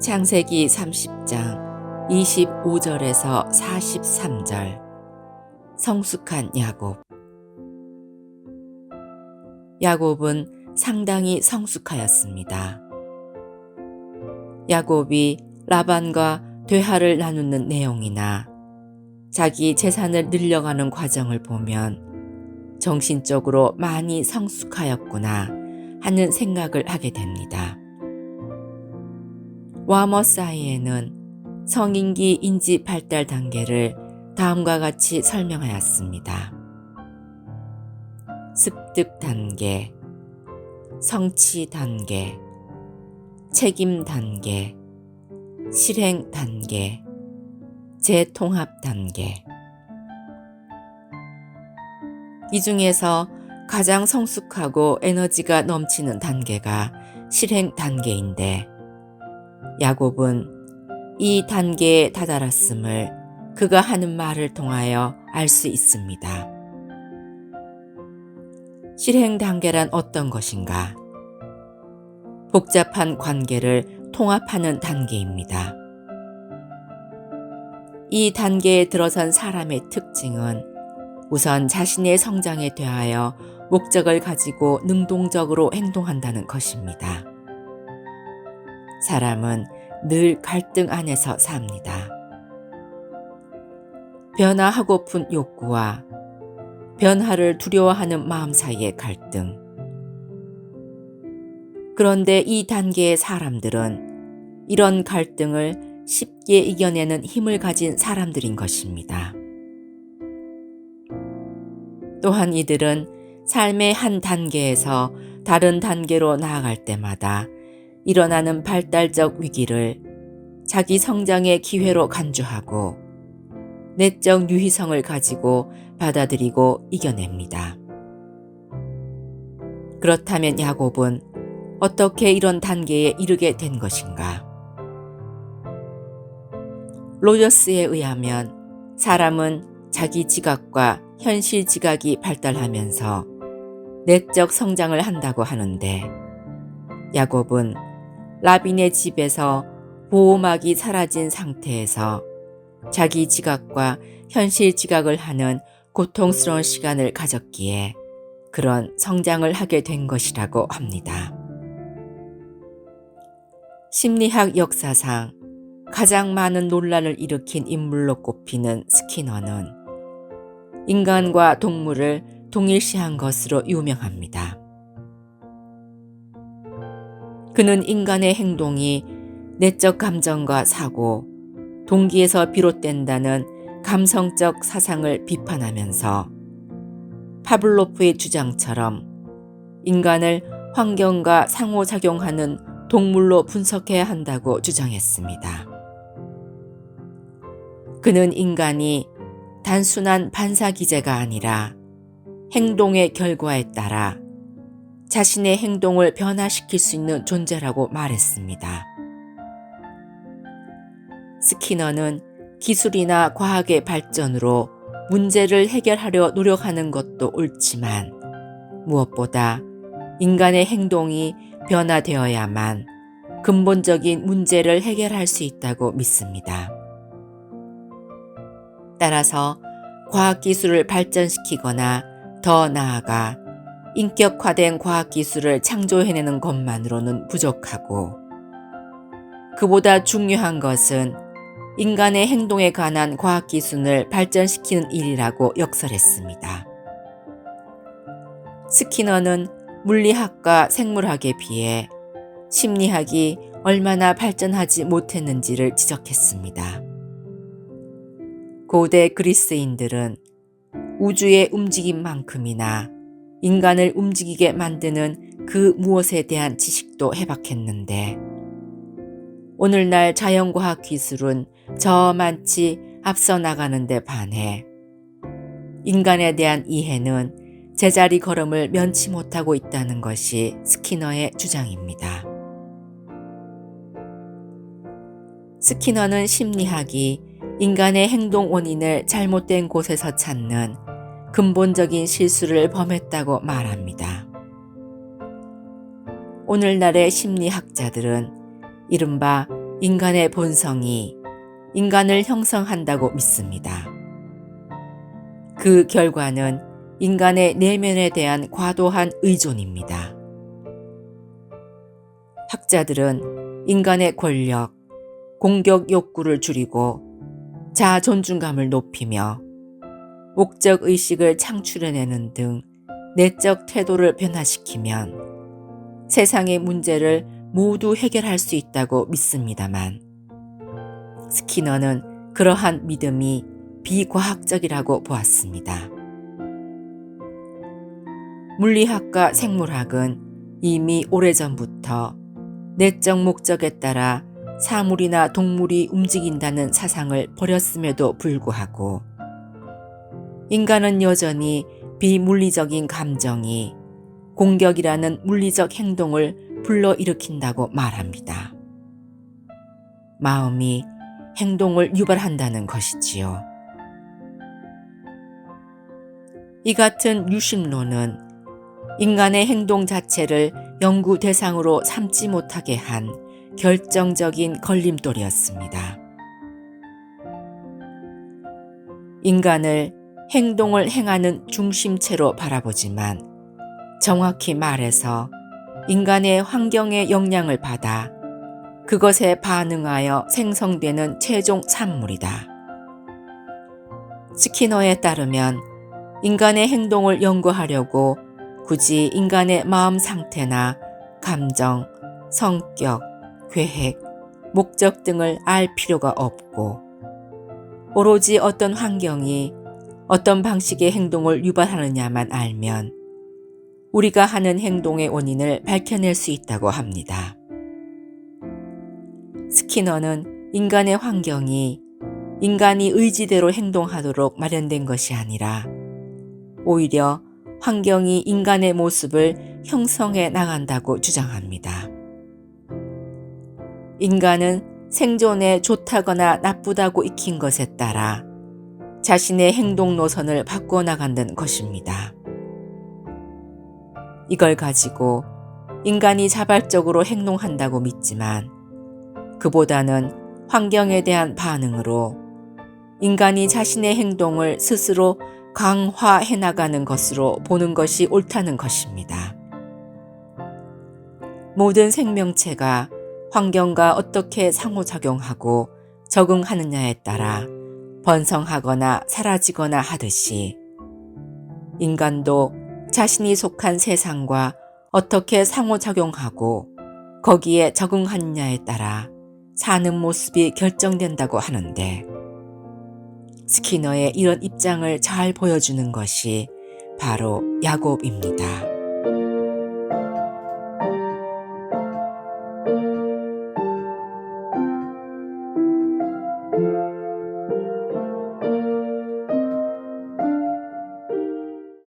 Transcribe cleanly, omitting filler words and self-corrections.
창세기 30장 25절에서 43절. 성숙한 야곱. 야곱은 상당히 성숙하였습니다. 야곱이 라반과 대화를 나누는 내용이나 자기 재산을 늘려가는 과정을 보면 정신적으로 많이 성숙하였구나 하는 생각을 하게 됩니다. 와머사이에는 성인기 인지 발달 단계를 다음과 같이 설명하였습니다. 습득 단계, 성취 단계, 책임 단계, 실행 단계, 재통합 단계. 이 중에서 가장 성숙하고 에너지가 넘치는 단계가 실행 단계인데, 야곱은 이 단계에 다다랐음을 그가 하는 말을 통하여 알 수 있습니다. 실행 단계란 어떤 것인가? 복잡한 관계를 통합하는 단계입니다. 이 단계에 들어선 사람의 특징은 우선 자신의 성장에 대하여 목적을 가지고 능동적으로 행동한다는 것입니다. 사람은 늘 갈등 안에서 삽니다. 변화하고픈 욕구와 변화를 두려워하는 마음 사이의 갈등. 그런데 이 단계의 사람들은 이런 갈등을 쉽게 이겨내는 힘을 가진 사람들인 것입니다. 또한 이들은 삶의 한 단계에서 다른 단계로 나아갈 때마다 일어나는 발달적 위기를 자기 성장의 기회로 간주하고 내적 유희성을 가지고 받아들이고 이겨냅니다. 그렇다면 야곱은 어떻게 이런 단계에 이르게 된 것인가? 로저스에 의하면 사람은 자기 지각과 현실 지각이 발달하면서 내적 성장을 한다고 하는데, 야곱은 라빈의 집에서 보호막이 사라진 상태에서 자기 지각과 현실 지각을 하는 고통스러운 시간을 가졌기에 그런 성장을 하게 된 것이라고 합니다. 심리학 역사상 가장 많은 논란을 일으킨 인물로 꼽히는 스키너는 인간과 동물을 동일시한 것으로 유명합니다. 그는 인간의 행동이 내적 감정과 사고, 동기에서 비롯된다는 감성적 사상을 비판하면서 파블로프의 주장처럼 인간을 환경과 상호작용하는 동물로 분석해야 한다고 주장했습니다. 그는 인간이 단순한 반사기제가 아니라 행동의 결과에 따라 자신의 행동을 변화시킬 수 있는 존재라고 말했습니다. 스키너는 기술이나 과학의 발전으로 문제를 해결하려 노력하는 것도 옳지만 무엇보다 인간의 행동이 변화되어야만 근본적인 문제를 해결할 수 있다고 믿습니다. 따라서 과학기술을 발전시키거나 더 나아가 인격화된 과학기술을 창조해내는 것만으로는 부족하고, 그보다 중요한 것은 인간의 행동에 관한 과학기술을 발전시키는 일이라고 역설했습니다. 스키너는 물리학과 생물학에 비해 심리학이 얼마나 발전하지 못했는지를 지적했습니다. 고대 그리스인들은 우주의 움직임만큼이나 인간을 움직이게 만드는 그 무엇에 대한 지식도 해박했는데, 오늘날 자연과학 기술은 저만치 앞서 나가는 데 반해 인간에 대한 이해는 제자리 걸음을 면치 못하고 있다는 것이 스키너의 주장입니다. 스키너는 심리학이 인간의 행동 원인을 잘못된 곳에서 찾는 근본적인 실수를 범했다고 말합니다. 오늘날의 심리학자들은 이른바 인간의 본성이 인간을 형성한다고 믿습니다. 그 결과는 인간의 내면에 대한 과도한 의존입니다. 학자들은 인간의 권력, 공격 욕구를 줄이고 자아 존중감을 높이며 목적 의식을 창출해내는 등 내적 태도를 변화시키면 세상의 문제를 모두 해결할 수 있다고 믿습니다만, 스키너는 그러한 믿음이 비과학적이라고 보았습니다. 물리학과 생물학은 이미 오래전부터 내적 목적에 따라 사물이나 동물이 움직인다는 사상을 버렸음에도 불구하고 인간은 여전히 비물리적인 감정이 공격이라는 물리적 행동을 불러일으킨다고 말합니다. 마음이 행동을 유발한다는 것이지요. 이 같은 유심론은 인간의 행동 자체를 연구 대상으로 삼지 못하게 한 결정적인 걸림돌이었습니다. 인간을 행동을 행하는 중심체로 바라보지만 정확히 말해서 인간의 환경의 영향을 받아 그것에 반응하여 생성되는 최종 산물이다. 스키너에 따르면 인간의 행동을 연구하려고 굳이 인간의 마음 상태나 감정, 성격, 계획, 목적 등을 알 필요가 없고 오로지 어떤 환경이 어떤 방식의 행동을 유발하느냐만 알면 우리가 하는 행동의 원인을 밝혀낼 수 있다고 합니다. 스키너는 인간의 환경이 인간이 의지대로 행동하도록 마련된 것이 아니라 오히려 환경이 인간의 모습을 형성해 나간다고 주장합니다. 인간은 생존에 좋다거나 나쁘다고 익힌 것에 따라 자신의 행동 노선을 바꿔나간다는 것입니다. 이걸 가지고 인간이 자발적으로 행동한다고 믿지만 그보다는 환경에 대한 반응으로 인간이 자신의 행동을 스스로 강화해 나가는 것으로 보는 것이 옳다는 것입니다. 모든 생명체가 환경과 어떻게 상호작용하고 적응하느냐에 따라 번성하거나 사라지거나 하듯이 인간도 자신이 속한 세상과 어떻게 상호작용하고 거기에 적응하느냐에 따라 사는 모습이 결정된다고 하는데 스키너의 이런 입장을 잘 보여주는 것이 바로 야곱입니다.